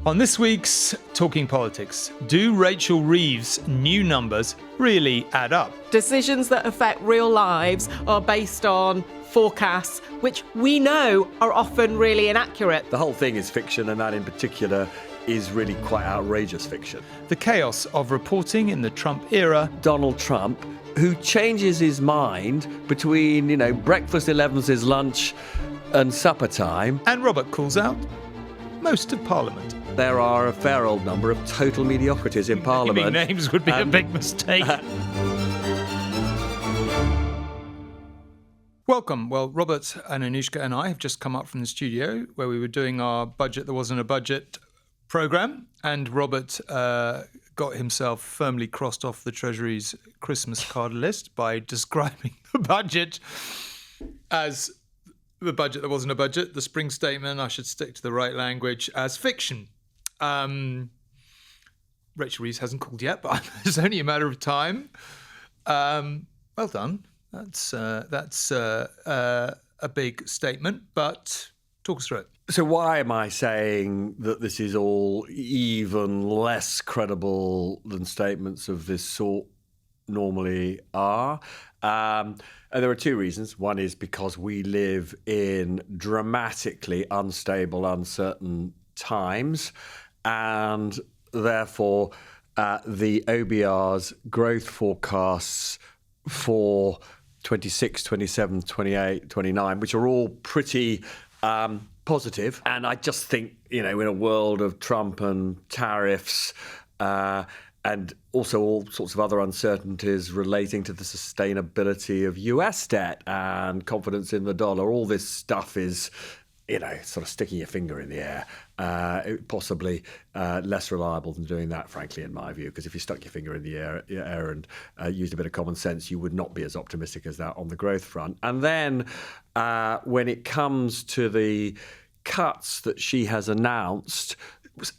On this week's Talking Politics, do Rachel Reeves' new numbers really add up? Decisions that affect real lives are based on forecasts, which we know are often really inaccurate. The whole thing is fiction, and that in particular is really quite outrageous fiction. The chaos of reporting in the Trump era. Donald Trump, who changes his mind between, breakfast, 11's, lunch and supper time. And Robert calls out most of Parliament. There are a fair old number of total mediocrities in Parliament. Naming names would be a big mistake. Welcome. Well, Robert and Anushka and I have just come up from the studio where we were doing our Budget That Wasn't a Budget programme, and Robert got himself firmly crossed off the Treasury's Christmas card list by describing the budget as the budget that wasn't a budget, the spring statement, I should stick to the right language, as fiction. Rachel Reeves hasn't called yet, but it's only a matter of time. Well done. That's a big statement, but talk us through it. So why am I saying that this is all even less credible than statements of this sort normally are? And there are two reasons. One is because we live in dramatically unstable, uncertain times, and therefore the OBR's growth forecasts for 26, 27, 28, 29, which are all pretty positive. And I just think, in a world of Trump and tariffs and also all sorts of other uncertainties relating to the sustainability of US debt and confidence in the dollar, all this stuff is, sort of sticking your finger in the air, possibly less reliable than doing that, frankly, in my view, because if you stuck your finger in the air and used a bit of common sense, you would not be as optimistic as that on the growth front. And then when it comes to the cuts that she has announced,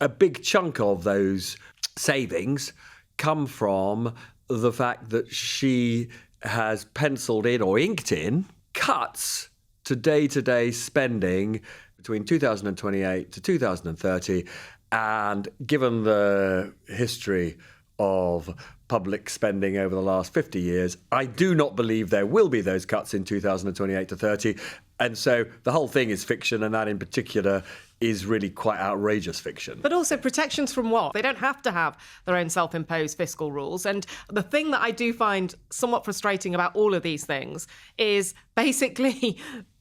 a big chunk of those savings come from the fact that she has penciled in or inked in cuts to day-to-day spending between 2028 to 2030. And given the history of public spending over the last 50 years, I do not believe there will be those cuts in 2028 to 30. And so the whole thing is fiction, and that in particular is really quite outrageous fiction. But also protections from what? They don't have to have their own self-imposed fiscal rules. And the thing that I do find somewhat frustrating about all of these things is basically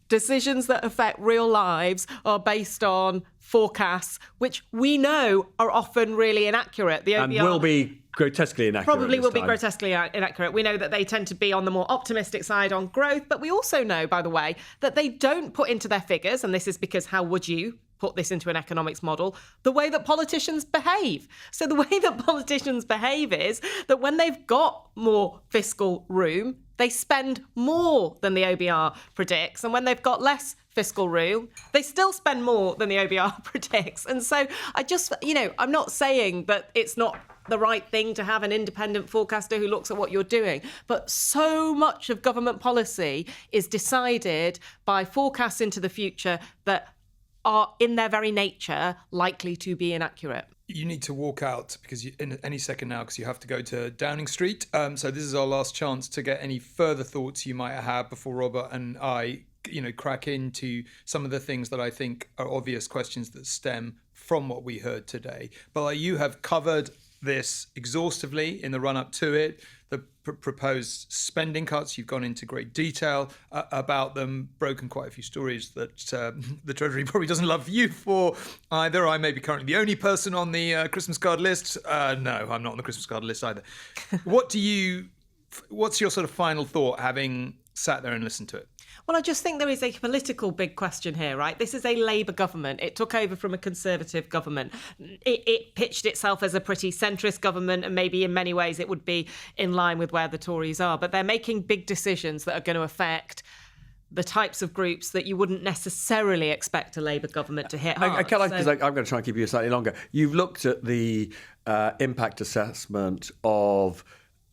decisions that affect real lives are based on forecasts, which we know are often really inaccurate. The OBR and will be grotesquely inaccurate. Probably will be grotesquely inaccurate. We know that they tend to be on the more optimistic side on growth, but we also know, by the way, that they don't put into their figures, and this is because how would you put this into an economics model, the way that politicians behave. So the way that politicians behave is that when they've got more fiscal room, they spend more than the OBR predicts. And when they've got less fiscal room, they still spend more than the OBR predicts. And so I just, I'm not saying that it's not the right thing to have an independent forecaster who looks at what you're doing. But so much of government policy is decided by forecasts into the future that are in their very nature likely to be inaccurate. You need to walk out because in any second now, because you have to go to Downing Street. So this is our last chance to get any further thoughts you might have before Robert and I, crack into some of the things that I think are obvious questions that stem from what we heard today. But you have covered this exhaustively in the run-up to it. The proposed spending cuts, you've gone into great detail about them, broken quite a few stories that the Treasury probably doesn't love you for either. I may be currently the only person on the Christmas card list. No, I'm not on the Christmas card list either. What's your sort of final thought, having sat there and listened to it? Well, I just think there is a political big question here, right? This is a Labour government. It took over from a Conservative government. It pitched itself as a pretty centrist government, and maybe in many ways it would be in line with where the Tories are. But they're making big decisions that are going to affect the types of groups that you wouldn't necessarily expect a Labour government to hit hard. Because I'm going to try and keep you slightly longer. You've looked at the impact assessment of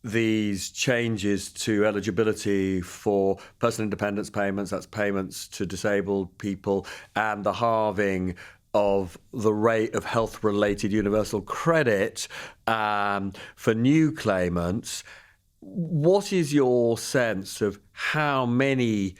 these changes to eligibility for personal independence payments, that's payments to disabled people, and the halving of the rate of health-related universal credit for new claimants. What is your sense of how many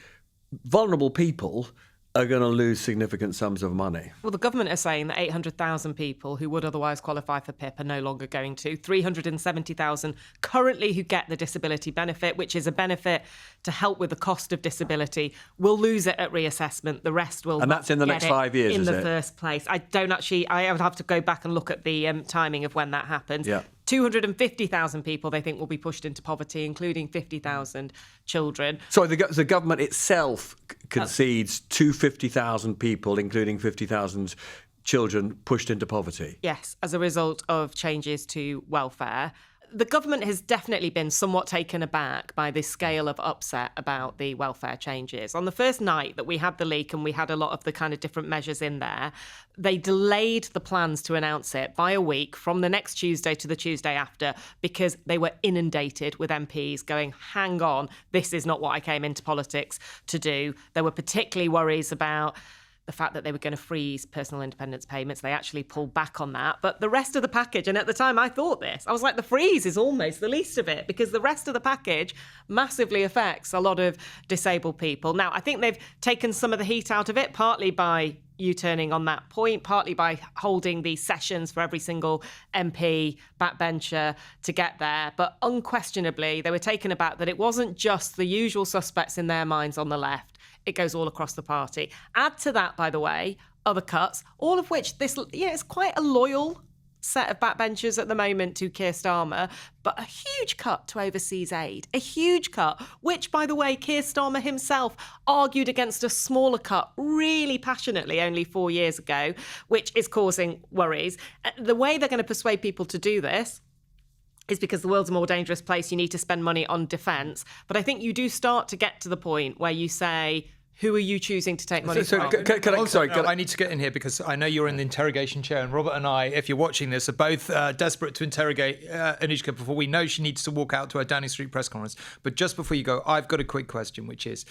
vulnerable people are going to lose significant sums of money? Well, the government are saying that 800,000 people who would otherwise qualify for PIP are no longer going to. 370,000 currently who get the disability benefit, which is a benefit to help with the cost of disability, will lose it at reassessment. The rest will. And that's in the next 5 years, is it? In the first place. I would have to go back and look at the timing of when that happens. Yeah. 250,000 people they think will be pushed into poverty, including 50,000 children. Sorry, the government itself concedes 250,000 people, including 50,000 children, pushed into poverty. Yes, as a result of changes to welfare. The government has definitely been somewhat taken aback by this scale of upset about the welfare changes. On the first night that we had the leak and we had a lot of the kind of different measures in there, they delayed the plans to announce it by a week from the next Tuesday to the Tuesday after because they were inundated with MPs going, hang on, this is not what I came into politics to do. There were particularly worries about the fact that they were going to freeze personal independence payments. They actually pulled back on that. But the rest of the package, and at the time I thought this, I was like, the freeze is almost the least of it because the rest of the package massively affects a lot of disabled people. Now, I think they've taken some of the heat out of it, partly by U-turning on that point, partly by holding these sessions for every single MP, backbencher to get there. But unquestionably, they were taken aback that it wasn't just the usual suspects in their minds on the left. It goes all across the party. Add to that, by the way, other cuts, all of which it's quite a loyal set of backbenchers at the moment to Keir Starmer, but a huge cut to overseas aid, a huge cut, which, by the way, Keir Starmer himself argued against a smaller cut really passionately only 4 years ago, which is causing worries. The way they're going to persuade people to do this is because the world's a more dangerous place. You need to spend money on defence. But I think you do start to get to the point where you say, who are you choosing to take money from? I need to get in here because I know you're in the interrogation chair, and Robert and I, if you're watching this, are both desperate to interrogate Anushka before we know she needs to walk out to her Downing Street press conference. But just before you go, I've got a quick question, which is,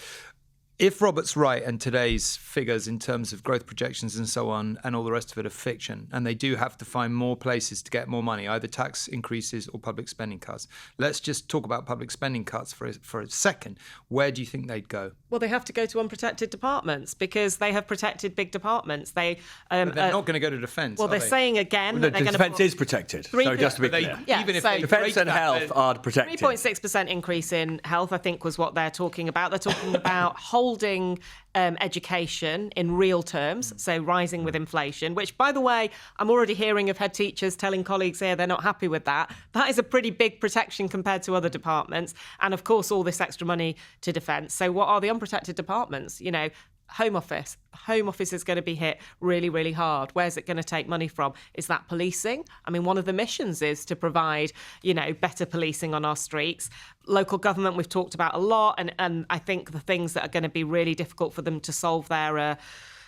if Robert's right and today's figures in terms of growth projections and so on and all the rest of it are fiction, and they do have to find more places to get more money, either tax increases or public spending cuts. Let's just talk about public spending cuts for a second. Where do you think they'd go? Well, they have to go to unprotected departments because they have protected big departments. But they're not going to go to defence. Well, they're saying again that they're going to. Defence is protected. So just to be clear, even if they defence and health are protected. 3.6% increase in health, I think, was what they're talking about. They're talking about holding education in real terms, so rising with inflation, which, by the way, I'm already hearing of head teachers telling colleagues here they're not happy with that. That is a pretty big protection compared to other departments. And, of course, all this extra money to defence. So what are the unprotected departments? You know, Home Office. Home Office is going to be hit really, really hard. Where's it going to take money from? Is that policing? I mean, one of the missions is to provide, better policing on our streets. Local government, we've talked about a lot. And I think the things that are going to be really difficult for them to solve there are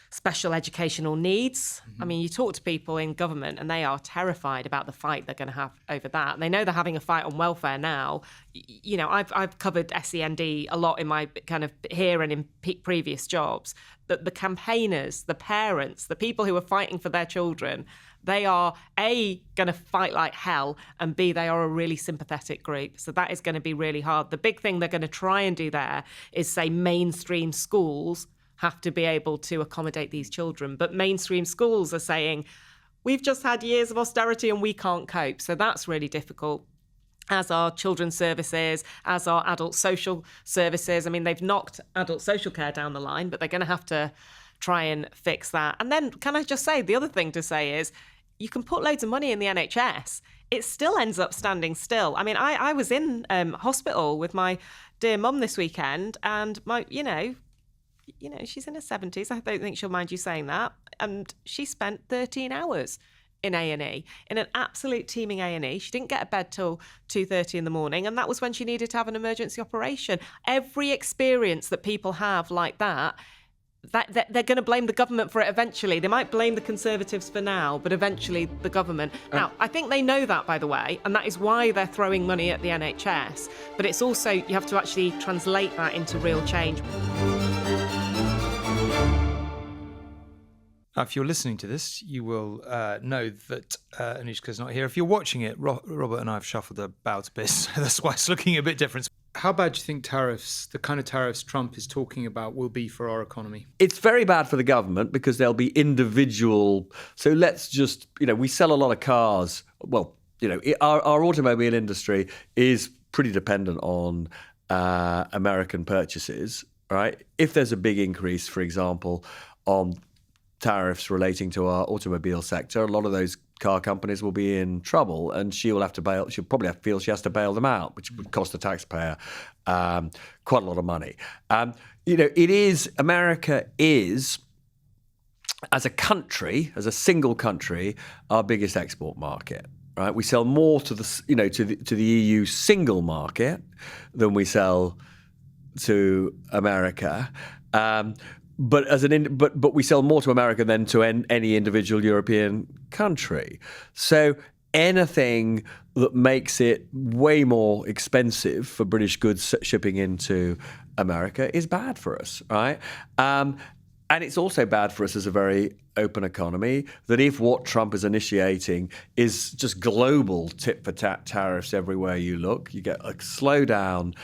special educational needs. I mean, you talk to people in government and they are terrified about the fight they're going to have over that. They know they're having a fight on welfare now. I've covered SEND a lot in my kind of here and in previous jobs. The campaigners, the parents, the people who are fighting for their children, they are A, going to fight like hell, and B, they are a really sympathetic group. So that is going to be really hard. The big thing they're going to try and do there is say mainstream schools have to be able to accommodate these children. But mainstream schools are saying, we've just had years of austerity and we can't cope. So that's really difficult. As are children's services, as are adult social services. I mean, they've knocked adult social care down the line, but they're going to have to try and fix that. And then can I just say, the other thing to say is, you can put loads of money in the NHS. It still ends up standing still. I mean, I was in hospital with my dear mum this weekend, and she's in her 70s. I don't think she'll mind you saying that. And she spent 13 hours in A&E, in an absolute teeming A&E. She didn't get a bed till 2:30 in the morning, and that was when she needed to have an emergency operation. Every experience that people have like that they're going to blame the government for it eventually. They might blame the Conservatives for now, but eventually the government. Now, I think they know that, by the way, and that is why they're throwing money at the NHS. But it's also, you have to actually translate that into real change. If you're listening to this, you will know that Anushka's not here. If you're watching it, Robert and I have shuffled about a bit, so that's why it's looking a bit different. How bad do you think tariffs, the kind of tariffs Trump is talking about, will be for our economy? It's very bad for the government because there'll be individual. So let's just, we sell a lot of cars. Well, our automobile industry is pretty dependent on American purchases, right? If there's a big increase, for example, on tariffs relating to our automobile sector, a lot of those car companies will be in trouble, and she'll have to bail. She'll probably feel she has to bail them out, which would cost the taxpayer quite a lot of money. America is, as a country, as a single country, our biggest export market. Right, we sell more to the EU single market than we sell to America. But we sell more to America than to any individual European country. So anything that makes it way more expensive for British goods shipping into America is bad for us, right? And it's also bad for us as a very open economy, that if what Trump is initiating is just global tit-for-tat tariffs everywhere you look, you get a slowdown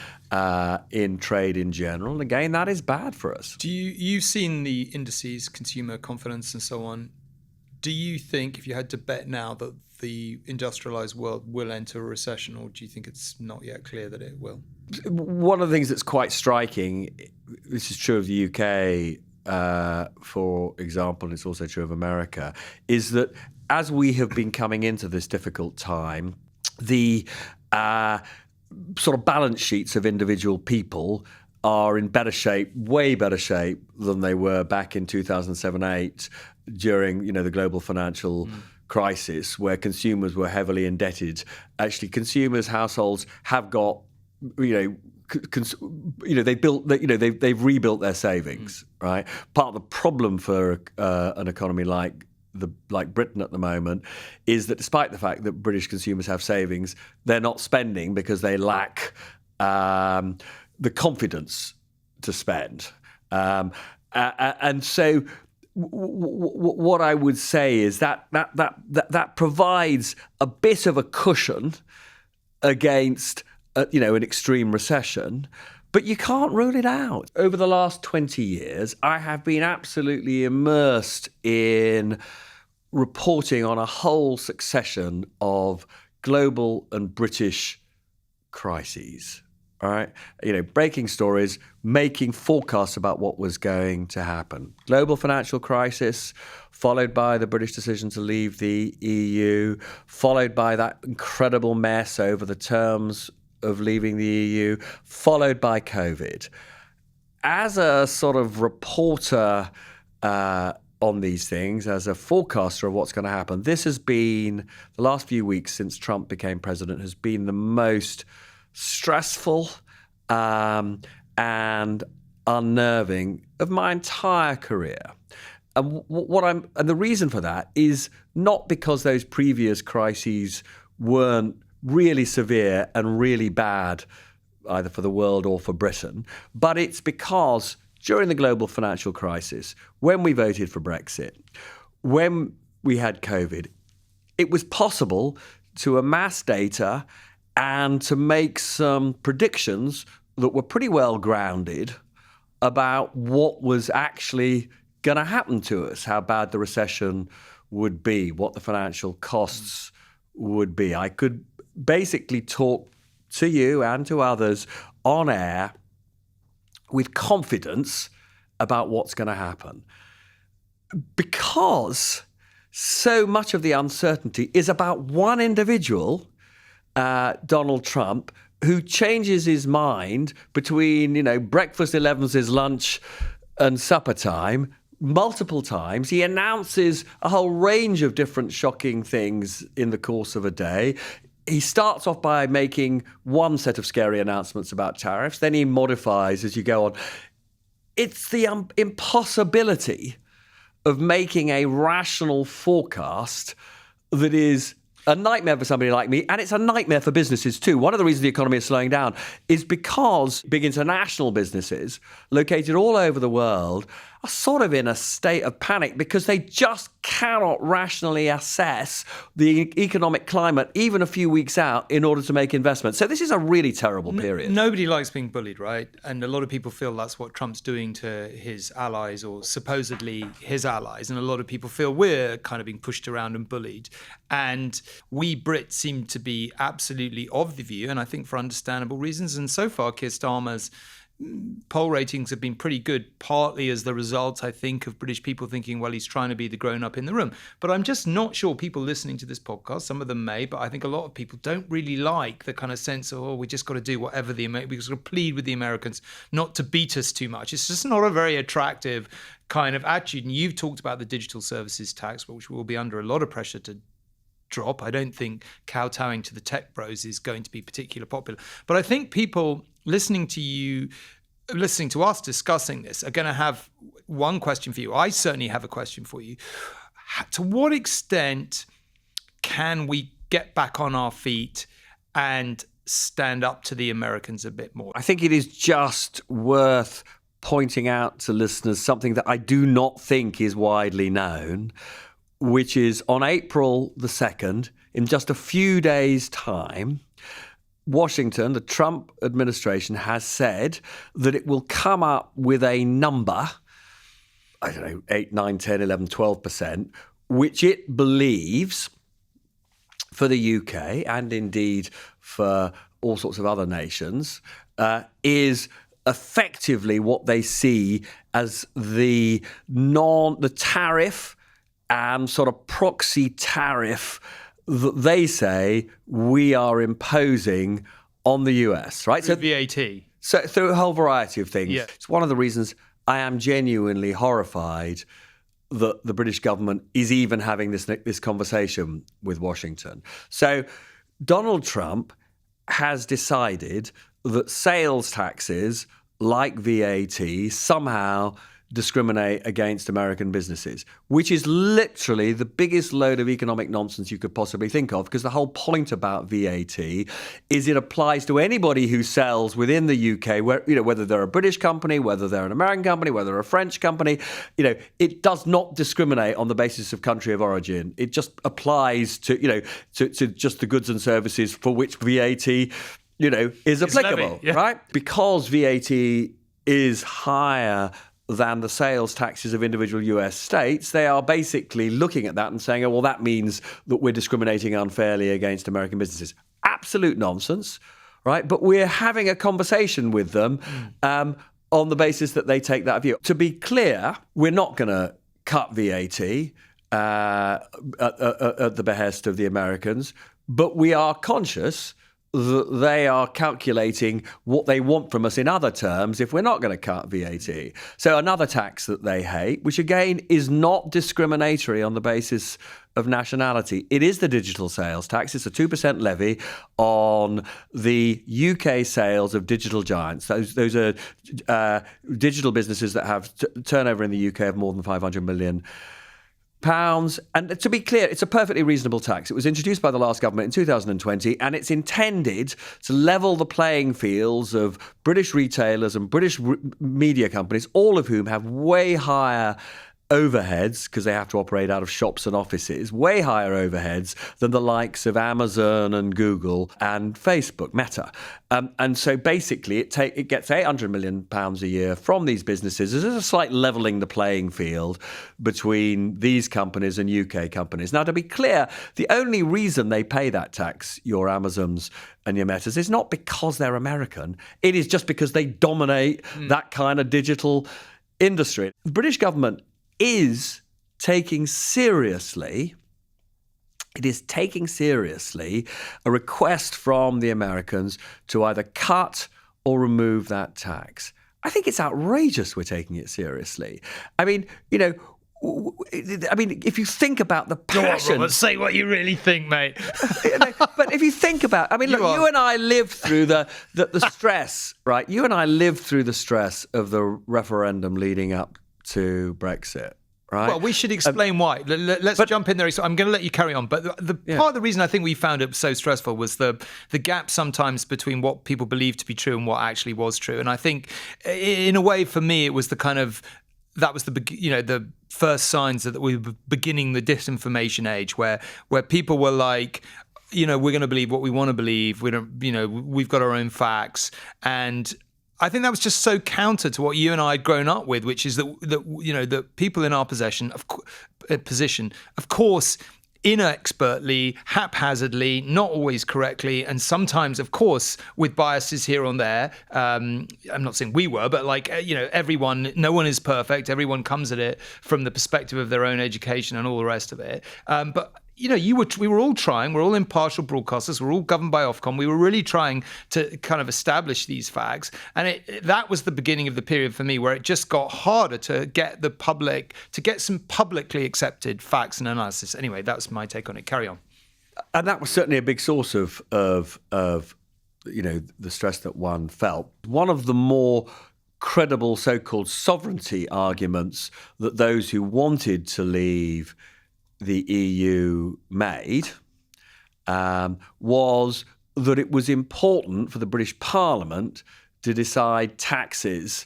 in trade in general. And again, that is bad for us. You've seen the indices, consumer confidence and so on. Do you think, if you had to bet now, that the industrialized world will enter a recession, or do you think it's not yet clear that it will? One of the things that's quite striking, this is true of the UK, for example, and it's also true of America, is that as we have been coming into this difficult time, the sort of balance sheets of individual people are in better shape, way better shape than they were back in 2007-8 during, the global financial crisis, where consumers were heavily indebted. Actually, households have got, they've rebuilt their savings, right? Part of the problem for an economy like Britain at the moment is that despite the fact that British consumers have savings, they're not spending because they lack the confidence to spend. And so what I would say is that provides a bit of a cushion against an extreme recession, but you can't rule it out. Over the last 20 years, I have been absolutely immersed in reporting on a whole succession of global and British crises. All right, breaking stories, making forecasts about what was going to happen. Global financial crisis, followed by the British decision to leave the EU, followed by that incredible mess over the terms of leaving the EU, followed by COVID. As a sort of reporter on these things, as a forecaster of what's going to happen, this has been, the last few weeks since Trump became president, has been the most stressful and unnerving of my entire career. And the reason for that is not because those previous crises weren't really severe and really bad, either for the world or for Britain, but it's because during the global financial crisis, when we voted for Brexit, when we had COVID, it was possible to amass data and to make some predictions that were pretty well grounded about what was actually going to happen to us, how bad the recession would be, what the financial costs would be. I could basically talk to you and to others on air with confidence about what's going to happen, because so much of the uncertainty is about one individual, Donald Trump, who changes his mind between, breakfast 11's lunch and supper time multiple times. He announces a whole range of different shocking things in the course of a day. He starts off by making one set of scary announcements about tariffs, then he modifies as you go on. It's the impossibility of making a rational forecast that is a nightmare for somebody like me, and it's a nightmare for businesses too. One of the reasons the economy is slowing down is because big international businesses located all over the world are sort of in a state of panic because they just cannot rationally assess the economic climate even a few weeks out in order to make investments. So this is a really terrible period. Nobody likes being bullied, right? And a lot of people feel that's what Trump's doing to his allies, or supposedly his allies. And a lot of people feel we're kind of being pushed around and bullied. And we Brits seem to be absolutely of the view, and I think for understandable reasons. And so far, Keir Starmer's poll ratings have been pretty good, partly as the result, I think, of British people thinking, well, he's trying to be the grown-up in the room. But I'm just not sure people listening to this podcast, some of them may, but I think a lot of people don't really like the kind of sense of, we just got to do whatever we just got to plead with the Americans not to beat us too much. It's just not a very attractive kind of attitude. And you've talked about the digital services tax, which will be under a lot of pressure to drop. I don't think kowtowing to the tech bros is going to be particularly popular. But I think people listening to us discussing this are going to have one question for you. I certainly have a question for you. To what extent can we get back on our feet and stand up to the Americans a bit more? I think it is just worth pointing out to listeners something that I do not think is widely known, which is on April the 2nd, in just a few days' time, Washington, the Trump administration, has said that it will come up with a number, I don't know, 8, 9, 10, 11, 12%, which it believes for the UK and indeed for all sorts of other nations is effectively what they see as the tariff and sort of proxy tariff that they say we are imposing on the US, right? So VAT. So through a whole variety of things. Yeah. It's one of the reasons I am genuinely horrified that the British government is even having this conversation with Washington. So Donald Trump has decided that sales taxes like VAT somehow discriminate against American businesses, which is literally the biggest load of economic nonsense you could possibly think of, because the whole point about VAT is it applies to anybody who sells within the UK, whether they're a British company, whether they're an American company, whether they're a French company, it does not discriminate on the basis of country of origin. It just applies to just the goods and services for which VAT, is applicable, right? Because VAT is higher than the sales taxes of individual US states, they are basically looking at that and saying, oh, well, that means that we're discriminating unfairly against American businesses. Absolute nonsense, right? But we're having a conversation with them on the basis that they take that view. To be clear, we're not going to cut VAT at the behest of the Americans, but we are conscious that they are calculating what they want from us in other terms if we're not going to cut VAT. So another tax that they hate, which again is not discriminatory on the basis of nationality. It is the digital sales tax. It's a 2% levy on the UK sales of digital giants. Those are digital businesses that have turnover in the UK of more than £500 million. And to be clear, it's a perfectly reasonable tax. It was introduced by the last government in 2020, and it's intended to level the playing fields of British retailers and British media companies, all of whom have way higher overheads because they have to operate out of shops and offices, way higher overheads than the likes of Amazon and Google and Facebook, Meta. And so basically it gets £800 million a year from these businesses. There's a slight levelling the playing field between these companies and UK companies. Now, to be clear, the only reason they pay that tax, your Amazons and your Metas, is not because they're American. It is just because they dominate that kind of digital industry. The British government is taking seriously a request from the Americans to either cut or remove that tax. I think it's outrageous we're taking it seriously. I mean, if you think about the passion... Robert, say what you really think, mate. But if you think about... you and I lived through the stress, right? You and I lived through the stress of the referendum leading up to Brexit, right? Well, we should explain why. Let's jump in there. So I'm going to let you carry on. But part of the reason I think we found it so stressful was the gap sometimes between what people believed to be true and what actually was true. And I think, in a way, for me, it was the kind of that was the first signs that we were beginning the disinformation age, where people were like, we're going to believe what we want to believe. We don't, we've got our own facts. And I think that was just so counter to what you and I had grown up with, which is that people in our position, of course, inexpertly, haphazardly, not always correctly, and sometimes, of course, with biases here and there. I'm not saying we were, but everyone, no one is perfect. Everyone comes at it from the perspective of their own education and all the rest of it. But we were all trying. We're all impartial broadcasters. We're all governed by Ofcom. We were really trying to kind of establish these facts, and that was the beginning of the period for me where it just got harder to get the public to get some publicly accepted facts and analysis. Anyway, that's my take on it. Carry on. And that was certainly a big source of the stress that one felt. One of the more credible so-called sovereignty arguments that those who wanted to leave the EU made was that it was important for the British Parliament to decide taxes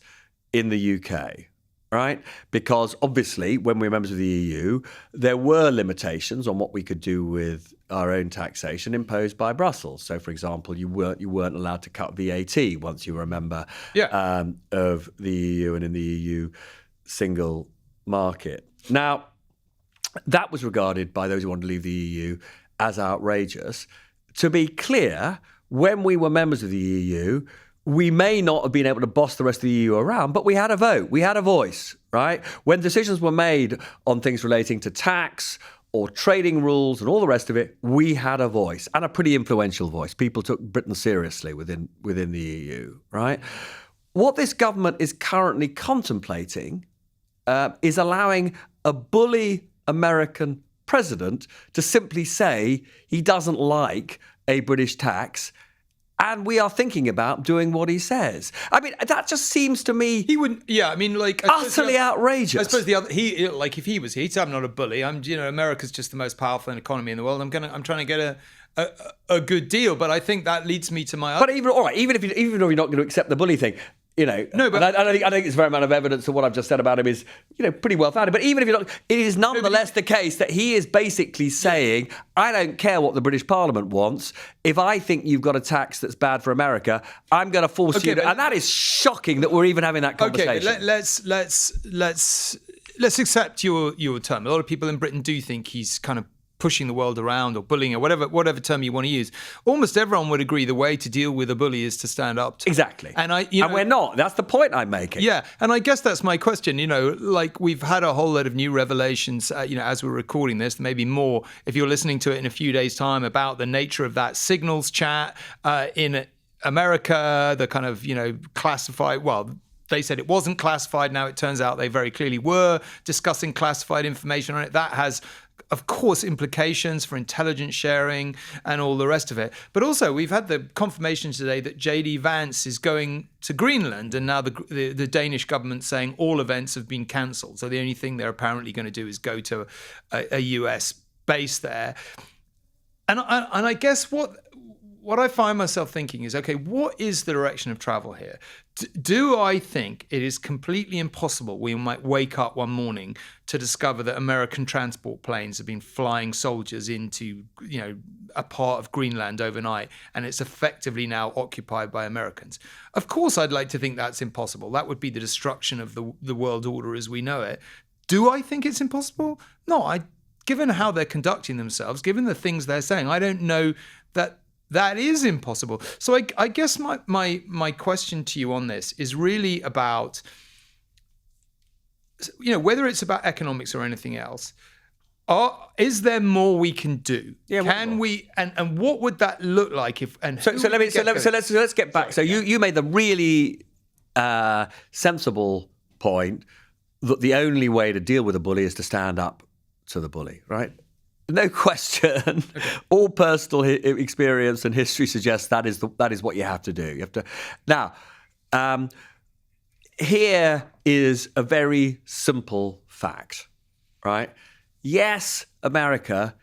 in the UK, right? Because obviously, when we were members of the EU, there were limitations on what we could do with our own taxation imposed by Brussels. So, for example, you weren't allowed to cut VAT once you were a member of the EU and in the EU single market. Now, that was regarded by those who wanted to leave the EU as outrageous. To be clear, when we were members of the EU, we may not have been able to boss the rest of the EU around, but we had a vote, we had a voice, right? When decisions were made on things relating to tax or trading rules and all the rest of it, we had a voice, and a pretty influential voice. People took Britain seriously within the EU, right? What this government is currently contemplating is allowing a bully American president to simply say he doesn't like a British tax, and we are thinking about doing what he says. I mean, that just seems to me he wouldn't. Yeah, I mean, utterly outrageous. I suppose if he was, he'd say, I'm not a bully. America's just the most powerful economy in the world. I'm trying to get a good deal. But I think that leads me to my. But even if you're not going to accept the bully thing. No, but I think it's a very amount of evidence that what I've just said about him is, pretty well founded. But even if you're not, it is nonetheless the case that he is basically saying, I don't care what the British Parliament wants. If I think you've got a tax that's bad for America, I'm going to force you to. And that is shocking that we're even having that conversation. Okay, but let's accept your term. A lot of people in Britain do think he's kind of pushing the world around or bullying or whatever term you want to use. Almost everyone would agree the way to deal with a bully is to stand up to. Exactly. And we're not. That's the point I'm making. Yeah. And I guess that's my question. We've had a whole lot of new revelations, as we're recording this, maybe more if you're listening to it in a few days' time, about the nature of that signals chat in America, the kind of, classified, they said it wasn't classified. Now it turns out they very clearly were discussing classified information on it. That has, of course, implications for intelligence sharing and all the rest of it. But also, we've had the confirmation today that J.D. Vance is going to Greenland, and now the Danish government saying all events have been cancelled. So the only thing they're apparently going to do is go to a US base there. And I guess what I find myself thinking is, okay, what is the direction of travel here? Do I think it is completely impossible we might wake up one morning to discover that American transport planes have been flying soldiers into, a part of Greenland overnight, and it's effectively now occupied by Americans? Of course, I'd like to think that's impossible. That would be the destruction of the world order as we know it. Do I think it's impossible? No, given how they're conducting themselves, given the things they're saying, I don't know that is impossible. So I guess my question to you on this is really about, whether it's about economics or anything else, is there more we can do? Yeah, can we? And what would that look like if? And so let's get back. So you made the really sensible point that the only way to deal with a bully is to stand up to the bully, right? No question. Okay. All personal experience and history suggests that is what you have to do. You have to. Now, here is a very simple fact, right? Yes, America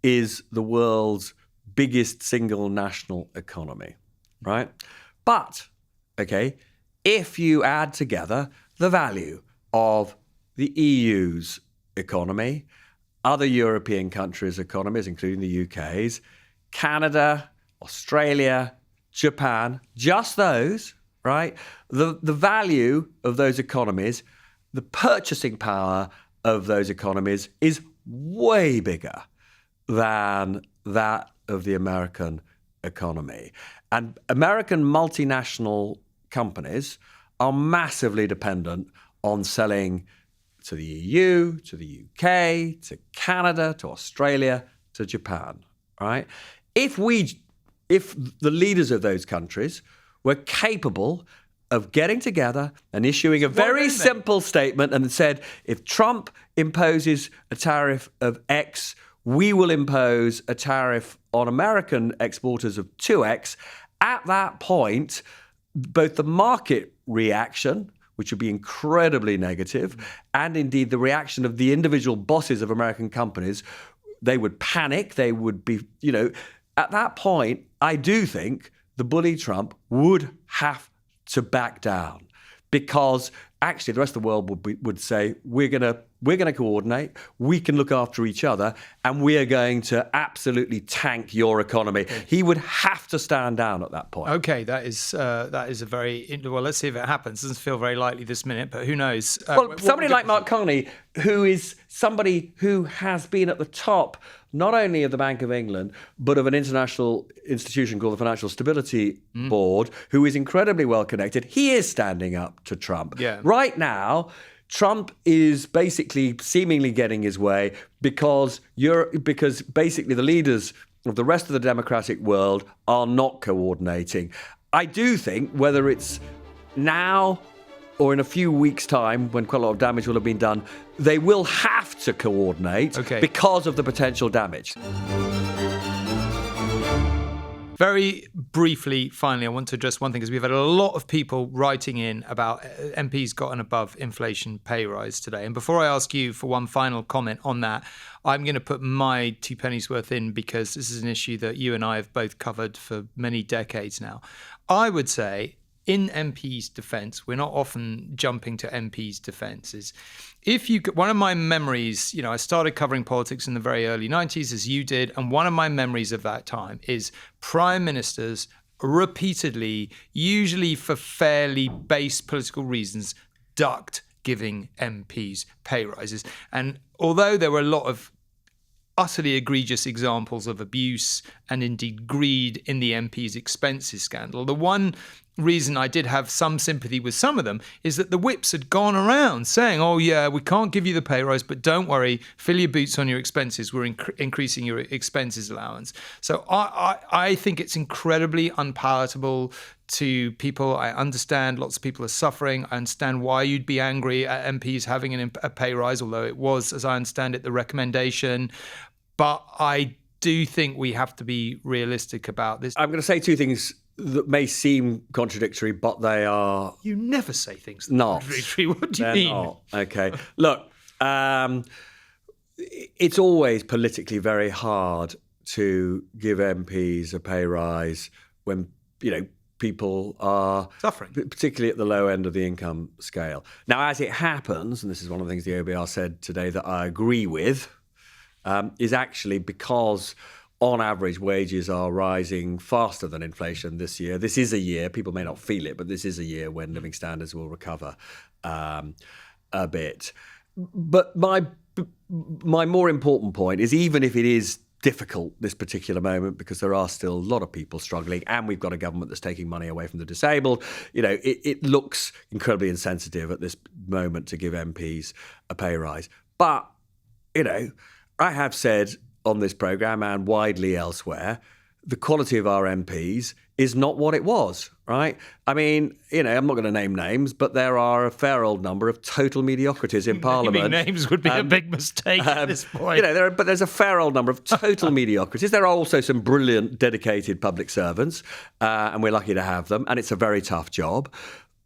is the world's biggest single national economy, right? But, okay, if you add together the value of the EU's economy, other European countries' economies, including the UK's, Canada, Australia, Japan, just those, right? The value of those economies, the purchasing power of those economies is way bigger than that of the American economy. And American multinational companies are massively dependent on selling to the EU, to the UK, to Canada, to Australia, to Japan, right? If the leaders of those countries were capable of getting together and issuing a very simple statement and said, if Trump imposes a tariff of X, we will impose a tariff on American exporters of 2X, at that point, both the market reaction, which would be incredibly negative, and indeed the reaction of the individual bosses of American companies, they would panic, they would be, at that point, I do think the bully Trump would have to back down, because actually the rest of the world would say, we're going to coordinate, we can look after each other, and we are going to absolutely tank your economy. He would have to stand down at that point. Okay, that is a very well. Let's see if it happens. Doesn't feel very likely this minute, but who knows? Somebody like Mark Carney, who is somebody who has been at the top not only of the Bank of England, but of an international institution called the Financial Stability Board, who is incredibly well connected, he is standing up to Trump. Yeah. Right now, Trump is basically seemingly getting his way because basically the leaders of the rest of the democratic world are not coordinating. I do think whether it's now or in a few weeks' time, when quite a lot of damage will have been done, they will have to coordinate because of the potential damage. Very briefly, finally, I want to address one thing, because we've had a lot of people writing in about MPs got an above inflation pay rise today. And before I ask you for one final comment on that, I'm going to put my 2 pennies worth in, because this is an issue that you and I have both covered for many decades now. I would say, in MP's defence, we're not often jumping to MP's defences. One of my memories, I started covering politics in the very early 90s, as you did, and one of my memories of that time is prime ministers repeatedly, usually for fairly base political reasons, ducked giving MPs pay rises. And although there were a lot of utterly egregious examples of abuse and indeed greed in the MP's expenses scandal, the one reason I did have some sympathy with some of them is that the whips had gone around saying, oh yeah, we can't give you the pay rise, but don't worry, fill your boots on your expenses, we're increasing your expenses allowance. So I think it's incredibly unpalatable to people. I understand lots of people are suffering. I understand why you'd be angry at MPs having a pay rise, although it was, as I understand it, the recommendation. But I do think we have to be realistic about this. I'm going to say 2 things that may seem contradictory, but they are... You never say things that not are contradictory. What do you They're mean? Not. Okay. Look, it's always politically very hard to give MPs a pay rise when, people are suffering, particularly at the low end of the income scale. Now, as it happens, and this is one of the things the OBR said today that I agree with, is actually because on average, wages are rising faster than inflation this year. This is a year, people may not feel it, but this is a year when living standards will recover a bit. But my more important point is, even if it is difficult this particular moment, because there are still a lot of people struggling and we've got a government that's taking money away from the disabled, it looks incredibly insensitive at this moment to give MPs a pay rise. But, I have said on this programme and widely elsewhere, the quality of our MPs is not what it was, right? I mean, I'm not going to name names, but there are a fair old number of total mediocrities in Parliament. Naming names would be a big mistake at this point. But there's a fair old number of total mediocrities. There are also some brilliant, dedicated public servants, and we're lucky to have them, and it's a very tough job.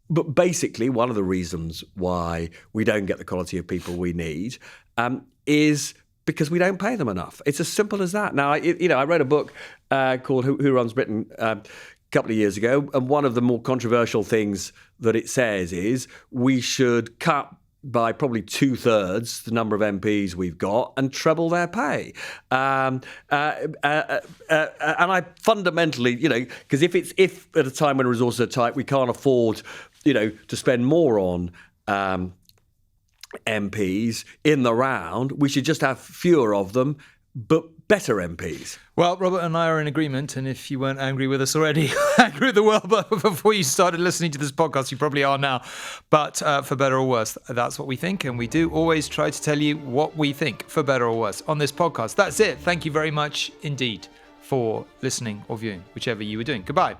But basically, one of the reasons why we don't get the quality of people we need is because we don't pay them enough. It's as simple as that. Now, I wrote a book called Who Runs Britain a couple of years ago, and one of the more controversial things that it says is we should cut by probably 2/3 the number of MPs we've got and treble their pay. And I fundamentally, because if at a time when resources are tight, we can't afford, to spend more on MPs in the round, we should just have fewer of them, but better MPs. Well, Robert and I are in agreement, and if you weren't angry with us already, angry with the world before you started listening to this podcast, you probably are now. But for better or worse, that's what we think, and we do always try to tell you what we think, for better or worse, on this podcast. That's it. Thank you very much indeed for listening or viewing, whichever you were doing. Goodbye.